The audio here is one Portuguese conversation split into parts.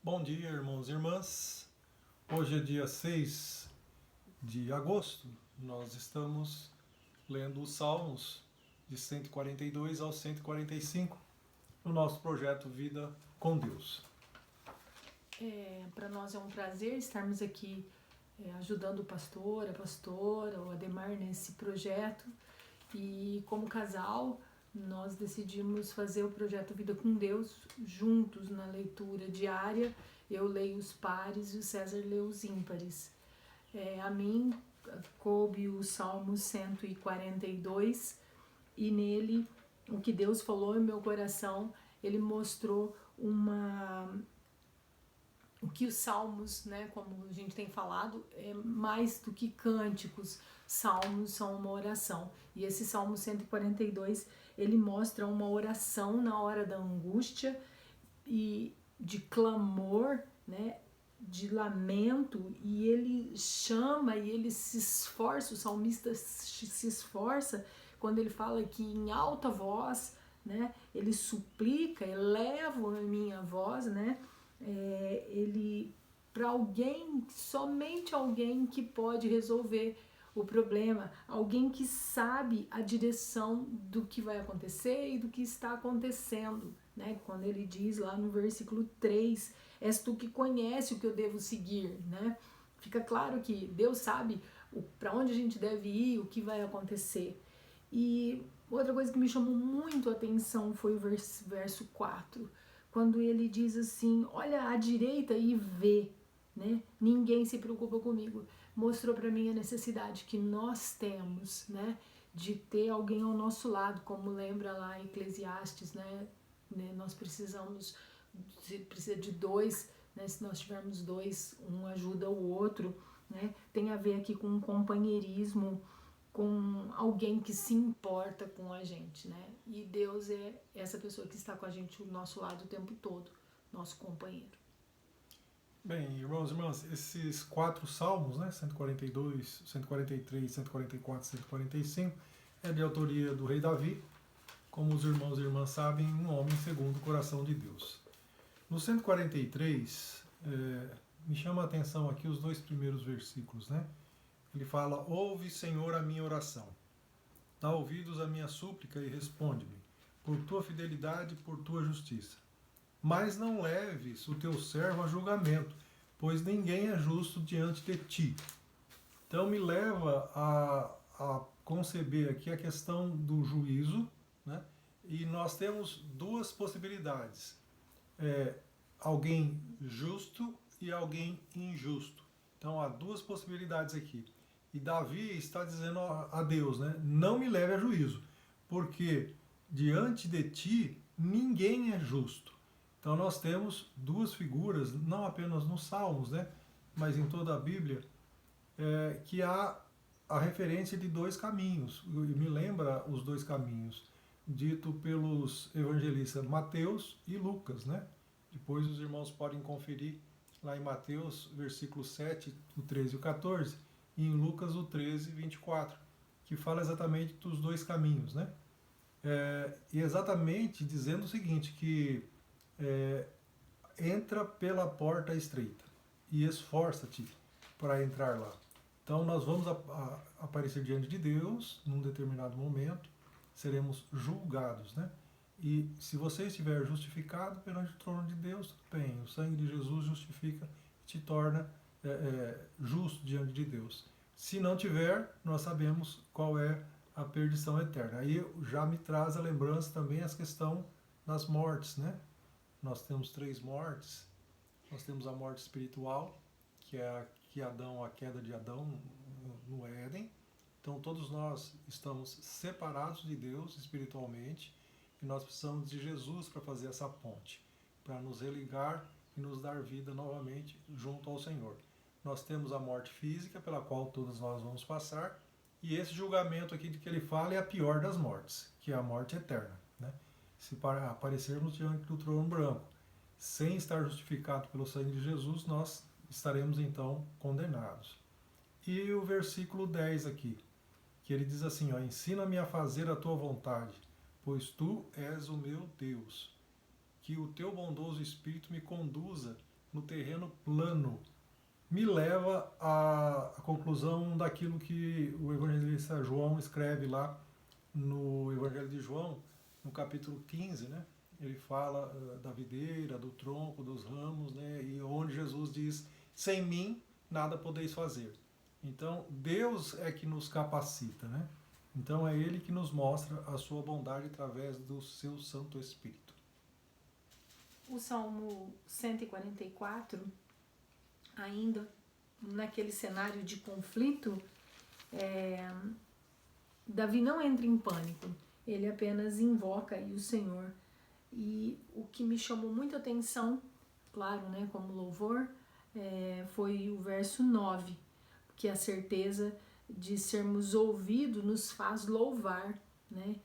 Bom dia, irmãos e irmãs. Hoje é dia 6 de agosto. Nós estamos lendo os Salmos de 142 ao 145 no nosso projeto Vida com Deus. Para nós é um prazer estarmos aqui ajudando o pastor, a pastora, o Ademar nesse projeto. E como casal, nós decidimos fazer o projeto Vida com Deus juntos na leitura diária. Eu leio os pares e o César lê os ímpares. A mim coube o Salmo 142 e nele o que Deus falou em meu coração, ele mostrou o que os salmos, né, como a gente tem falado, é mais do que cânticos. Salmos são uma oração. E esse Salmo 142, ele mostra uma oração na hora da angústia e de clamor, né, de lamento, e ele chama e ele se esforça, o salmista se esforça quando ele fala que em alta voz, né, ele suplica, eleva a minha voz, né, ele para alguém, somente alguém que pode resolver o problema, alguém que sabe a direção do que vai acontecer e do que está acontecendo, né? Quando ele diz lá no versículo 3, és tu que conhece o que eu devo seguir, né? Fica claro que Deus sabe para onde a gente deve ir, o que vai acontecer. E outra coisa que me chamou muito a atenção foi o verso 4, quando ele diz assim, olha à direita e vê, né? Ninguém se preocupa comigo. Mostrou para mim a necessidade que nós temos, né, de ter alguém ao nosso lado, como lembra lá em Eclesiastes, né? Nós precisa de dois, né? Se nós tivermos dois, um ajuda o outro, né? Tem a ver aqui com um companheirismo, com alguém que se importa com a gente, né? E Deus é essa pessoa que está com a gente ao nosso lado o tempo todo, nosso companheiro. Bem, irmãos e irmãs, esses 4 salmos, né, 142, 143, 144, 145, é de autoria do rei Davi, como os irmãos e irmãs sabem, um homem segundo o coração de Deus. No 143, me chama a atenção aqui os 2 primeiros versículos, né? Ele fala, ouve, Senhor, a minha oração. Dá ouvidos à minha súplica e responde-me, por tua fidelidade e por tua justiça. Mas não leves o teu servo a julgamento, pois ninguém é justo diante de ti. Então me leva a conceber aqui a questão do juízo, né? E nós temos 2 possibilidades. Alguém justo e alguém injusto. Então há 2 possibilidades aqui. E Davi está dizendo a Deus, né? Não me leve a juízo, porque diante de ti ninguém é justo. Então nós temos 2 figuras, não apenas nos Salmos, né? Mas em toda a Bíblia, que há a referência de 2 caminhos. E me lembra os 2 caminhos dito pelos evangelistas Mateus e Lucas, né? Depois os irmãos podem conferir lá em Mateus, versículo 7, o 13 e o 14, e em Lucas, o 13 e 24, que fala exatamente dos 2 caminhos, né? E exatamente dizendo o seguinte, que entra pela porta estreita e esforça-te para entrar lá. Então nós vamos aparecer diante de Deus num determinado momento, seremos julgados, né? E se você estiver justificado perante o trono de Deus, tudo bem, o sangue de Jesus justifica e te torna justo diante de Deus. Se não tiver, nós sabemos qual é a perdição eterna. Aí já me traz a lembrança também as questão das mortes, né? Nós temos 3 mortes. Nós temos a morte espiritual, que é a queda de Adão no Éden. Então todos nós estamos separados de Deus espiritualmente e nós precisamos de Jesus para fazer essa ponte, para nos religar e nos dar vida novamente junto ao Senhor. Nós temos a morte física, pela qual todos nós vamos passar, e esse julgamento aqui de que ele fala é a pior das mortes, que é a morte eterna, né? Se aparecermos diante do trono branco, sem estar justificado pelo sangue de Jesus, nós estaremos então condenados. E o versículo 10 aqui, que ele diz assim, ó, ensina-me a fazer a tua vontade, pois tu és o meu Deus. Que o teu bondoso Espírito me conduza no terreno plano, me leva à conclusão daquilo que o evangelista João escreve lá no Evangelho de João, no capítulo 15, né? Ele fala da videira, do tronco, dos ramos, né? E onde Jesus diz, sem mim nada podeis fazer. Então, Deus é que nos capacita, né? Então, é Ele que nos mostra a sua bondade através do seu Santo Espírito. O Salmo 144, ainda naquele cenário de conflito, Davi não entra em pânico, ele apenas invoca aí o Senhor. E o que me chamou muita atenção, claro, né, como louvor, foi o verso 9, que a certeza de sermos ouvidos nos faz louvar, né?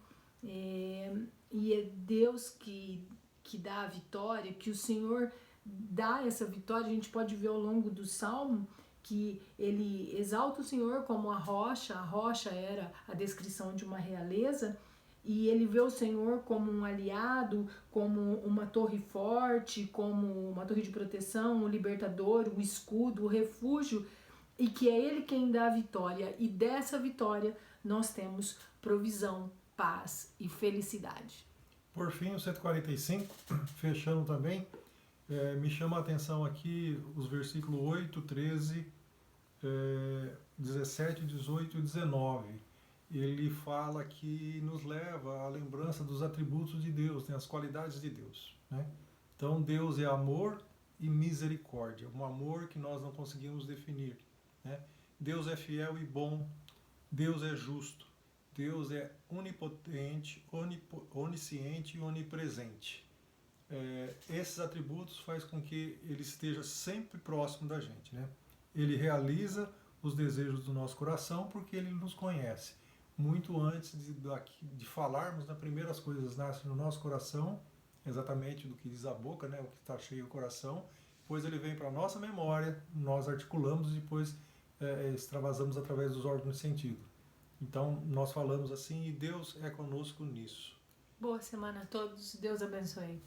E é Deus que dá a vitória, que o Senhor dá essa vitória. A gente pode ver ao longo do Salmo que ele exalta o Senhor como a rocha era a descrição de uma realeza, e ele vê o Senhor como um aliado, como uma torre forte, como uma torre de proteção, um libertador, um escudo, um refúgio, e que é Ele quem dá a vitória, e dessa vitória nós temos provisão, paz e felicidade. Por fim, o 145, fechando também, me chama a atenção aqui os versículos 8, 13, 17, 18 e 19. Ele fala que nos leva à lembrança dos atributos de Deus, né, as qualidades de Deus, né? Então, Deus é amor e misericórdia, um amor que nós não conseguimos definir, né? Deus é fiel e bom, Deus é justo, Deus é onipotente, onisciente e onipresente. Esses atributos fazem com que Ele esteja sempre próximo da gente, né? Ele realiza os desejos do nosso coração porque Ele nos conhece. Muito antes de falarmos, as primeiras coisas nascem no nosso coração, exatamente do que diz a boca, né? O que está cheio o coração. Depois ele vem para a nossa memória, nós articulamos e depois extravasamos através dos órgãos de sentido. Então, nós falamos assim e Deus é conosco nisso. Boa semana a todos, Deus abençoe.